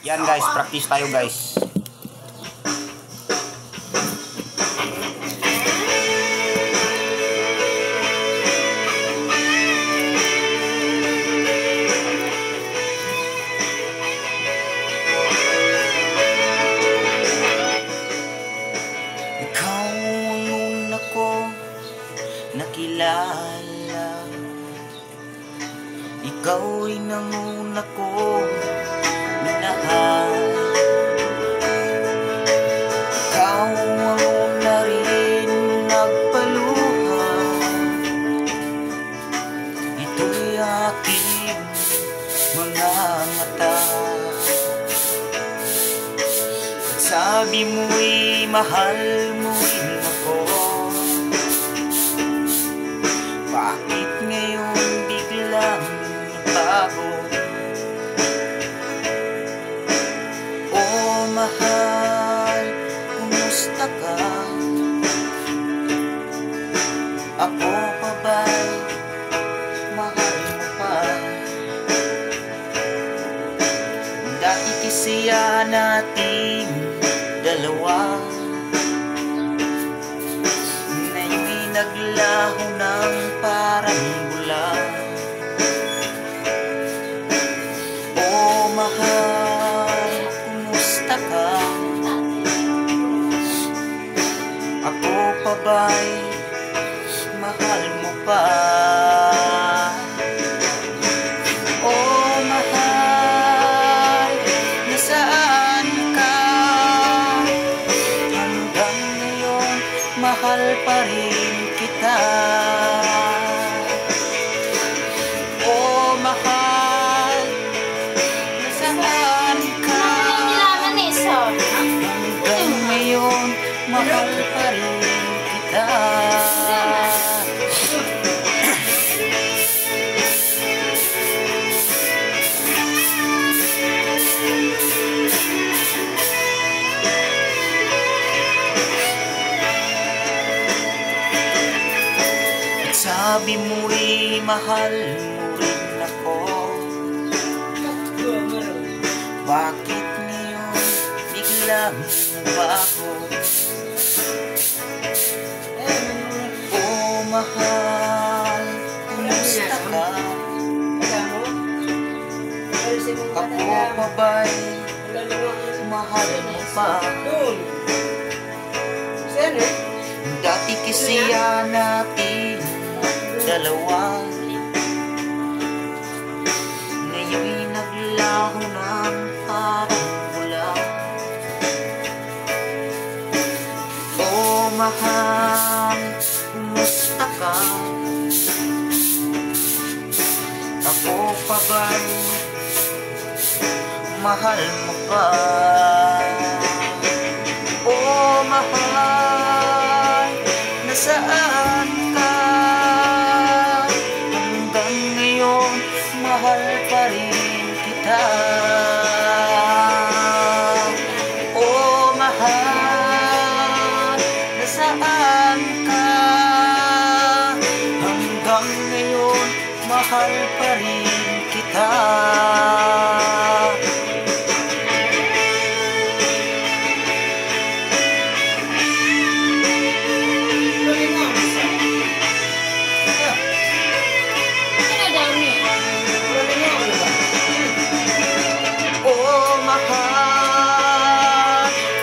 Yan guys, practice tayo guys. Ikaw ang una ko nakilala, ikaw rin ang una ko minahal. Ikaw ang una rin nagpaluha, ito'y aking mga mata. At sabi mo'y mahal mo rin ako. Bakit ngayon biglang bago? Oh mahal, kumusta ka? Ako pa ba'y mahal mo pa? Dati kasi nating dalawa, ngayon'y naglaho ng parang bula. Oh mahal, kumusta ka? Ako pa ba'y mahal mo pa? Oh mahal, nasaan ka? Hanggang ngayon, mahal pa rin kita. Oh mahal, nasaan ka? Hanggang ngayon, mahal pa rin kita. Sabi mo'y mahal mo rin ako. Bakit ngayon biglang bago? Oh mahal, kumusta ka? Ako pa ba'y mahal mo pa? Dati kasi natin dalawa, ngayon'y naglaho ng parang bula. Oh mahal, kumusta ka? Ako pa ba'y mahal mo pa? Oh mahal, nasaan ka? Hanggang ngayon, mahal pa rin kita. Oh mahal, nasaan ka? Hanggang ngayon, mahal pa rin kita.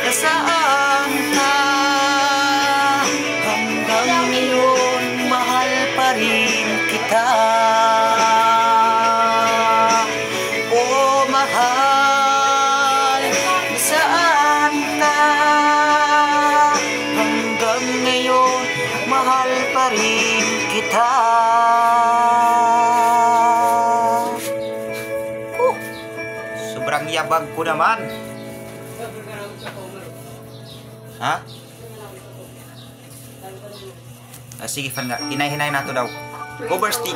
Nasaan ka? Hanggang ngayon, mahal pa rin kita. Oh mahal, nasaan ka? Hanggang ngayon, mahal pa rin kita. Sobrang yabang ko naman. Ha? Sige, fan nga. Hinay-hinay na to daw. Cover stick.